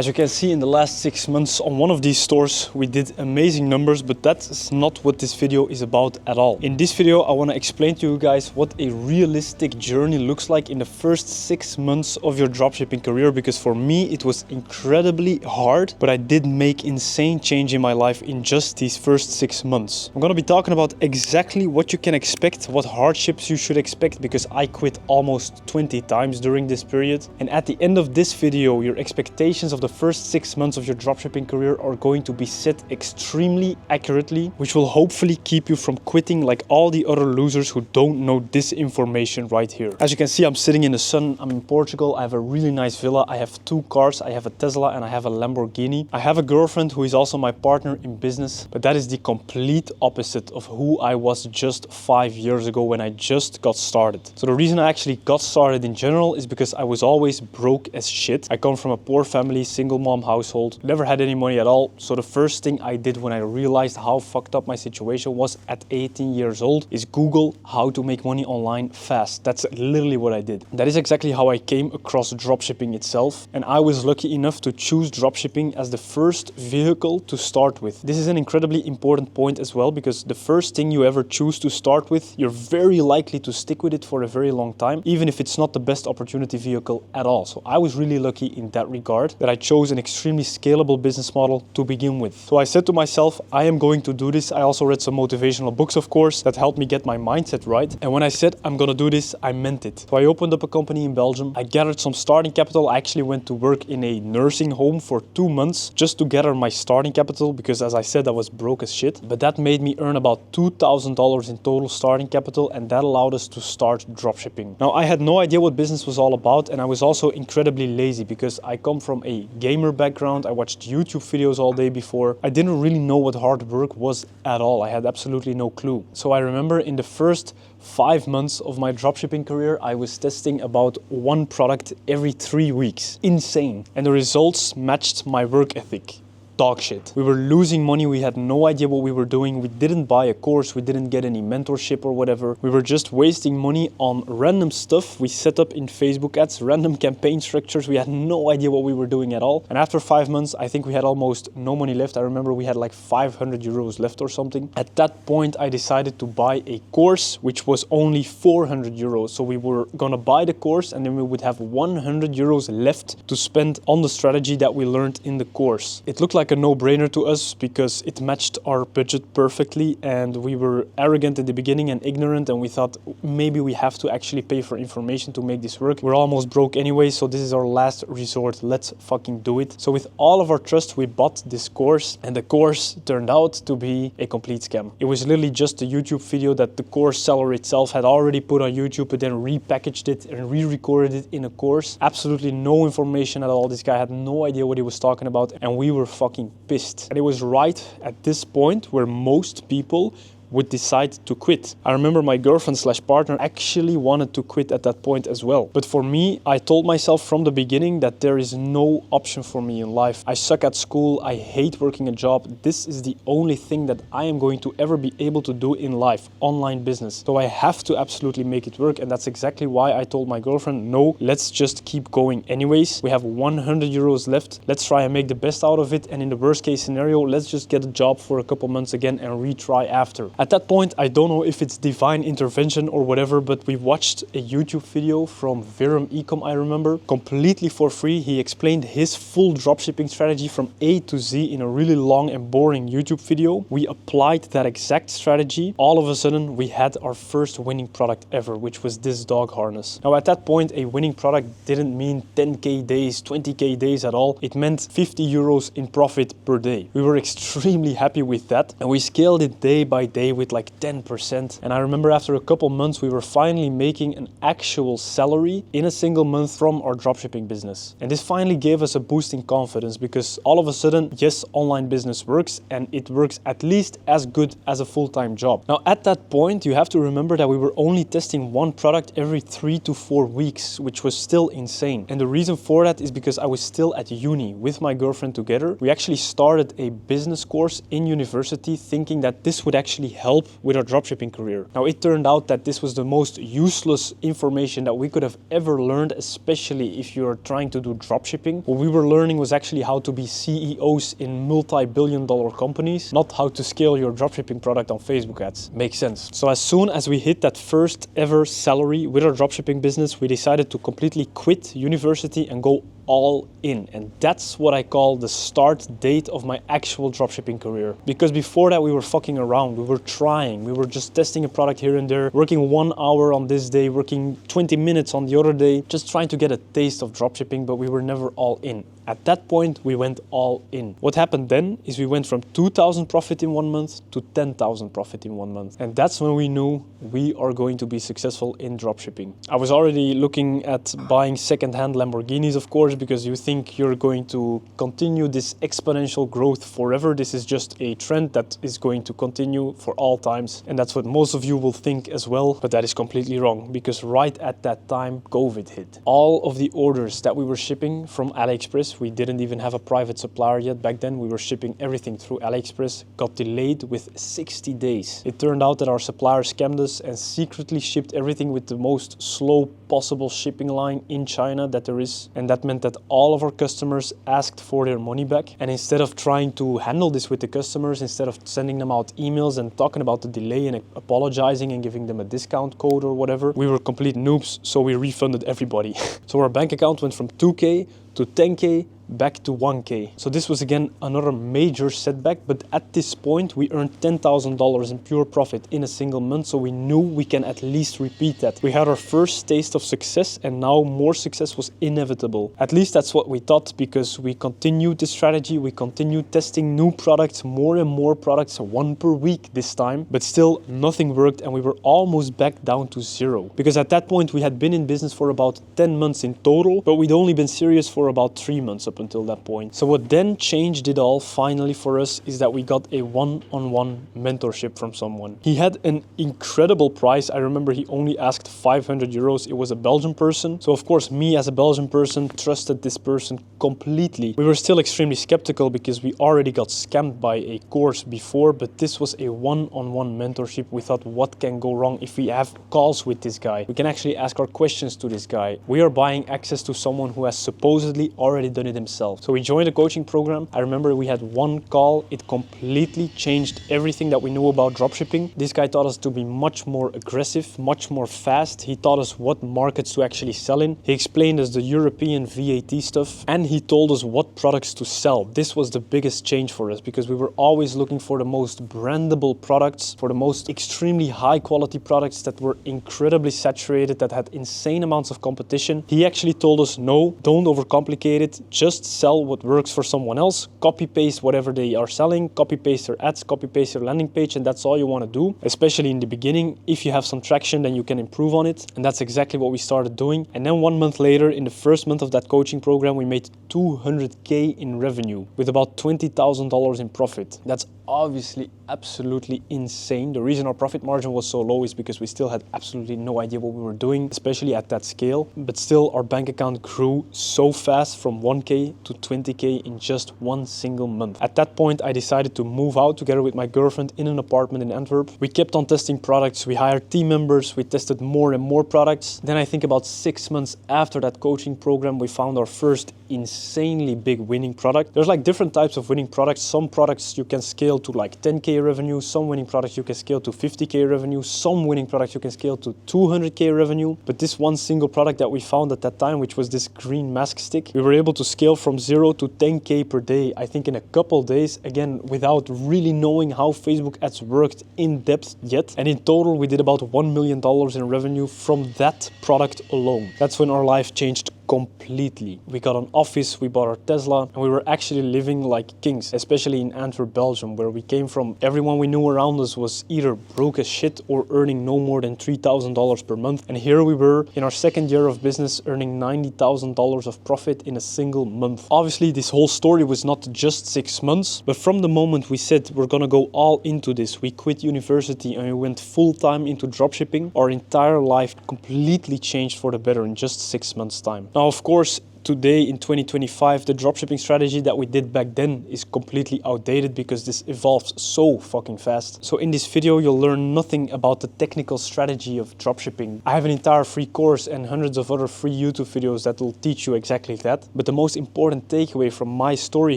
As you can see, in the last 6 months on one of these stores, we did amazing numbers, but that's not what this video is about at all. In this video, I want to explain to you guys what a realistic journey looks like in the first 6 months of your dropshipping career, because for me, it was incredibly hard, but I did make insane change in my life in just these first 6 months. I'm going to be talking about exactly what you can expect, what hardships you should expect, because I quit almost 20 times during this period. And at the end of this video, your expectations of the first 6 months of your dropshipping career are going to be set extremely accurately, which will hopefully keep you from quitting like all the other losers who don't know this information right here. As you can see, I'm sitting in the sun. I'm in Portugal. I have a really nice villa. I have 2 cars. I have a Tesla and I have a Lamborghini. I have a girlfriend who is also my partner in business, but that is the complete opposite of who I was just 5 years ago when I just got started. So the reason I actually got started in general is because I was always broke as shit. I come from a poor family, single mom household, never had any money at all. So the first thing I did when I realized how fucked up my situation was at 18 years old is Google how to make money online fast. That's literally what I did. That is exactly how I came across dropshipping itself. And I was lucky enough to choose dropshipping as the first vehicle to start with. This is an incredibly important point as well, because the first thing you ever choose to start with, you're very likely to stick with it for a very long time, even if it's not the best opportunity vehicle at all. So I was really lucky in that regard that I chose an extremely scalable business model to begin with. So I said to myself, I am going to do this. I also read some motivational books, of course, that helped me get my mindset right. And when I said I'm gonna do this, I meant it. So I opened up a company in Belgium. I gathered some starting capital. I actually went to work in a nursing home for 2 months just to gather my starting capital, because as I said, I was broke as shit. But that made me earn about $2,000 in total starting capital, and that allowed us to start dropshipping. Now, I had no idea what business was all about, and I was also incredibly lazy because I come from a gamer background. I watched YouTube videos all day before. I didn't really know what hard work was at all. I had absolutely no clue. So I remember in the first 5 months of my dropshipping career, I was testing about 1 product every 3 weeks. Insane. And the results matched my work ethic. Dog shit. We were losing money. We had no idea what we were doing. We didn't buy a course. We didn't get any mentorship or whatever. We were just wasting money on random stuff we set up in Facebook ads, random campaign structures. We had no idea what we were doing at all. And after 5 months, I think we had almost no money left. I remember we had like 500 euros left or something. At that point, I decided to buy a course, which was only 400 euros. So we were gonna buy the course and then we would have 100 euros left to spend on the strategy that we learned in the course. It looked like a no-brainer to us because it matched our budget perfectly, and we were arrogant in the beginning and ignorant, and we thought maybe we have to actually pay for information to make this work. We're almost broke anyway, so this is our last resort. Let's fucking do it. So with all of our trust, we bought this course, and the course turned out to be a complete scam. It was literally just a YouTube video that the course seller itself had already put on YouTube, but then repackaged it and re-recorded it in a course. Absolutely no information at all. This guy had no idea what he was talking about, and we were fucking pissed. And it was right at this point where most people would decide to quit. I remember my girlfriend slash partner actually wanted to quit at that point as well. But for me, I told myself from the beginning that there is no option for me in life. I suck at school. I hate working a job. This is the only thing that I am going to ever be able to do in life, online business. So I have to absolutely make it work. And that's exactly why I told my girlfriend, no, let's just keep going anyways. We have 100 euros left. Let's try and make the best out of it. And in the worst case scenario, let's just get a job for a couple months again and retry after. At that point, I don't know if it's divine intervention or whatever, but we watched a YouTube video from Virum Ecom, I remember, completely for free. He explained his full dropshipping strategy from A to Z in a really long and boring YouTube video. We applied that exact strategy. All of a sudden, we had our first winning product ever, which was this dog harness. Now, at that point, a winning product didn't mean 10K days, 20K days at all. It meant 50 euros in profit per day. We were extremely happy with that, and we scaled it day by day with like 10%. And I remember after a couple months, we were finally making an actual salary in a single month from our dropshipping business. And this finally gave us a boost in confidence, because all of a sudden, yes, online business works, and it works at least as good as a full-time job. Now, at that point, you have to remember that we were only testing 1 product every 3 to 4 weeks, which was still insane. And the reason for that is because I was still at uni with my girlfriend together. We actually started a business course in university thinking that this would actually help with our dropshipping career. Now, it turned out that this was the most useless information that we could have ever learned, especially if you're trying to do dropshipping. What we were learning was actually how to be CEOs in multi-billion-dollar companies, not how to scale your dropshipping product on Facebook ads. Makes sense. So as soon as we hit that first ever salary with our dropshipping business, we decided to completely quit university and go all in. And that's what I call the start date of my actual dropshipping career. Because before that we were fucking around, we were trying, we were just testing a product here and there, working 1 hour on this day, working 20 minutes on the other day, just trying to get a taste of dropshipping, but we were never all in. At that point, we went all in. What happened then is we went from 2,000 profit in 1 month to 10,000 profit in 1 month. And that's when we knew we are going to be successful in dropshipping. I was already looking at buying second-hand Lamborghinis, of course, because you think you're going to continue this exponential growth forever. This is just a trend that is going to continue for all times. And that's what most of you will think as well, but that is completely wrong, because right at that time, COVID hit. All of the orders that we were shipping from AliExpress, we didn't even have a private supplier yet. Back then, we were shipping everything through AliExpress, got delayed with 60 days. It turned out that our supplier scammed us and secretly shipped everything with the most slow possible shipping line in China that there is. And that meant that all of our customers asked for their money back. And instead of trying to handle this with the customers, instead of sending them out emails and talking about the delay and apologizing and giving them a discount code or whatever, we were complete noobs, so we refunded everybody. So our bank account went from 2K to 10K back to 1K. So this was again another major setback, but at this point we earned $10,000 in pure profit in a single month, so we knew we can at least repeat that. We had our first taste of success, and now more success was inevitable. At least that's what we thought, because we continued this strategy, we continued testing new products, more and more products, 1 per week this time, but still nothing worked, and we were almost back down to zero. Because at that point we had been in business for about 10 months in total, but we'd only been serious for about 3 months up until that point. So what then changed it all finally for us is that we got a one-on-one mentorship from someone. He had an incredible price. I remember he only asked 500 euros. It was a Belgian person. So of course, me as a Belgian person trusted this person completely. We were still extremely skeptical because we already got scammed by a course before, but this was a one-on-one mentorship. We thought, what can go wrong if we have calls with this guy? We can actually ask our questions to this guy. We are buying access to someone who has supposedly already done it himself. So we joined a coaching program. I remember we had 1 call. It completely changed everything that we knew about dropshipping. This guy taught us to be much more aggressive, much more fast. He taught us what markets to actually sell in. He explained us the European VAT stuff, and he told us what products to sell. This was the biggest change for us, because we were always looking for the most brandable products, for the most extremely high quality products that were incredibly saturated, that had insane amounts of competition. He actually told us, no, don't overcomplicate it. Just sell what works for someone else. Copy paste whatever they are selling, copy paste their ads, copy paste their landing page, and that's all you want to do. Especially in the beginning, if you have some traction, then you can improve on it. And that's exactly what we started doing. And then 1 month later, in the first month of that coaching program, we made 200K in revenue with about $20,000 in profit. That's obviously absolutely insane. The reason our profit margin was so low is because we still had absolutely no idea what we were doing, especially at that scale. But still, our bank account grew so fast from 1K to 20K in just 1 single month. At that point, I decided to move out together with my girlfriend in an apartment in Antwerp. We kept on testing products. We hired team members. We tested more and more products. Then I think about 6 months after that coaching program, we found our first insanely big winning product. There's like different types of winning products. Some products you can scale to like 10K revenue, some winning products you can scale to 50K revenue, some winning products you can scale to 200K revenue. But this one single product that we found at that time, which was this green mask stick, we were able to scale from 0 to 10K per day, I think in a couple days, again, without really knowing how Facebook ads worked in depth yet. And in total, we did about $1 million in revenue from that product alone. That's when our life changed completely. We got an office, we bought our Tesla, and we were actually living like kings, especially in Antwerp, Belgium, where we came from. Everyone we knew around us was either broke as shit or earning no more than $3,000 per month. And here we were in our second year of business, earning $90,000 of profit in a single month. Obviously, this whole story was not just 6 months, but from the moment we said we're gonna go all into this, we quit university and we went full-time into dropshipping, our entire life completely changed for the better in just 6 months' time. Now, of course, today in 2025, the dropshipping strategy that we did back then is completely outdated because this evolves so fucking fast. So in this video, you'll learn nothing about the technical strategy of dropshipping. I have an entire free course and hundreds of other free YouTube videos that will teach you exactly that. But the most important takeaway from my story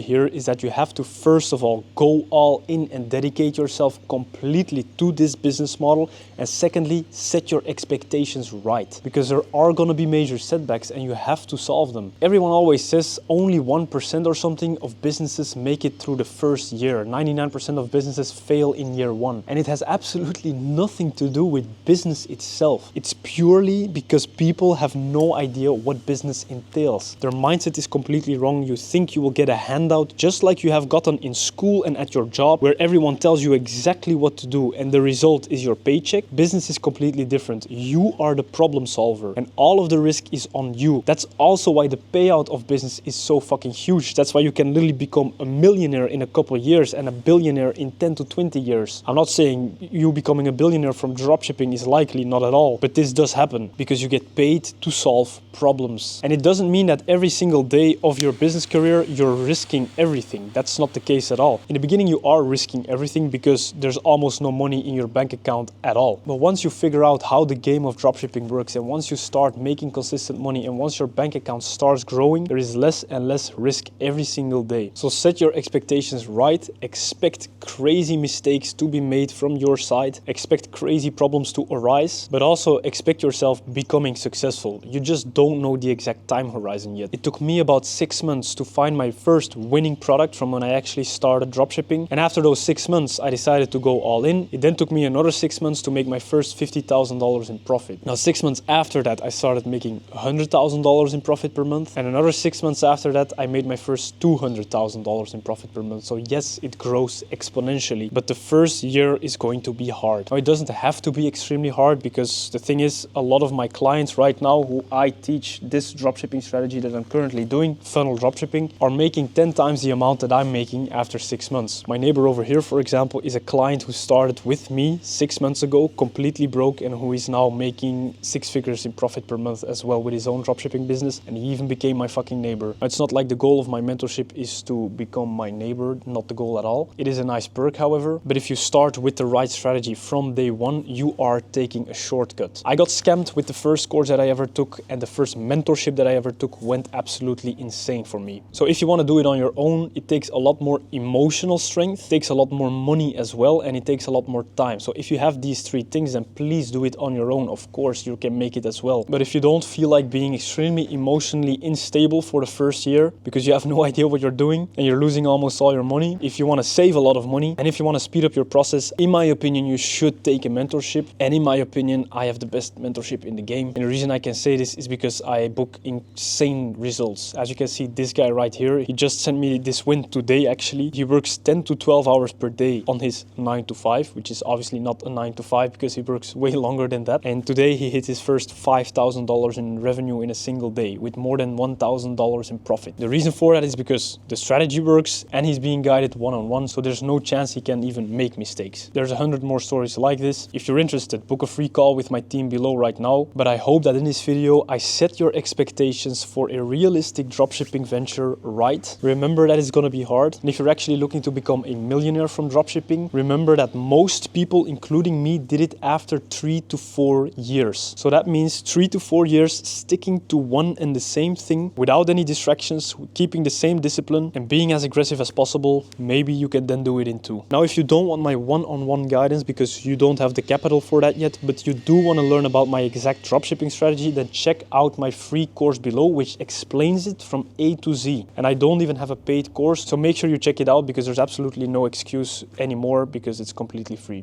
here is that you have to first of all go all in and dedicate yourself completely to this business model. And secondly, set your expectations right, because there are going to be major setbacks and you have to solve them. Everyone always says only 1% or something of businesses make it through the first year. 99% of businesses fail in year one. And it has absolutely nothing to do with business itself. It's purely because people have no idea what business entails. Their mindset is completely wrong. You think you will get a handout just like you have gotten in school and at your job, where everyone tells you exactly what to do and the result is your paycheck. Business is completely different. You are the problem solver and all of the risk is on you. That's also why the payout of business is so fucking huge. That's why you can literally become a millionaire in a couple of years and a billionaire in 10 to 20 years. I'm not saying you becoming a billionaire from dropshipping is likely, not at all, but this does happen because you get paid to solve problems. And it doesn't mean that every single day of your business career you're risking everything. That's not the case at all. In the beginning you are risking everything because there's almost no money in your bank account at all. But once you figure out how the game of dropshipping works and once you start making consistent money and once your bank account starts growing, there is less and less risk every single day. So set your expectations right, expect crazy mistakes to be made from your side, expect crazy problems to arise, but also expect yourself becoming successful. You just don't know the exact time horizon yet. It took me about 6 months to find my first winning product from when I actually started dropshipping. And after those 6 months, I decided to go all in. It then took me another 6 months to make my first $50,000 in profit. Now, 6 months after that, I started making $100,000 in profit per month. And another 6 months after that, I made my first $200,000 in profit per month. So yes, it grows exponentially, but the first year is going to be hard. Now, it doesn't have to be extremely hard because the thing is, a lot of my clients right now who I teach this dropshipping strategy that I'm currently doing, funnel dropshipping, are making 10 times the amount that I'm making after 6 months. My neighbor over here, for example, is a client who started with me 6 months ago, completely broke, and who is now making 6 figures in profit per month as well with his own dropshipping business. And he even became my fucking neighbor. It's not like the goal of my mentorship is to become my neighbor, not the goal at all. It is a nice perk, however, but if you start with the right strategy from day one, you are taking a shortcut. I got scammed with the first course that I ever took, and the first mentorship that I ever took went absolutely insane for me. So if you want to do it on your own, it takes a lot more emotional strength, takes a lot more money as well, and it takes a lot more time. So if you have these 3 things, then please do it on your own. Of course, you can make it as well. But if you don't feel like being extremely emotionally unstable for the first year because you have no idea what you're doing and you're losing almost all your money, if you want to save a lot of money and if you want to speed up your process, in my opinion, you should take a mentorship. And in my opinion, I have the best mentorship in the game. And the reason I can say this is because I book insane results. As you can see, this guy right here, he just sent me this win today actually. He works 10 to 12 hours per day on his 9 to 5, which is obviously not a 9 to 5 because he works way longer than that. And today he hit his first $5,000 in revenue in a single day with more than $1,000 in profit. The reason for that is because the strategy works and he's being guided one-on-one, so there's no chance he can even make mistakes. There's 100 more stories like this. If you're interested, book a free call with my team below right now. But I hope that in this video, I set your expectations for a realistic dropshipping venture right. Remember that it's gonna be hard. And if you're actually looking to become a millionaire from dropshipping, remember that most people, including me, did it after 3 to 4 years. So that means 3 to 4 years sticking to one and the same thing without any distractions, keeping the same discipline and being as aggressive as possible. Maybe you can then do it in 2. Now, if you don't want my one-on-one guidance because you don't have the capital for that yet, but you do want to learn about my exact dropshipping strategy, then check out my free course below, which explains it from A to Z. And I don't even have a paid course, so make sure you check it out because there's absolutely no excuse anymore because it's completely free.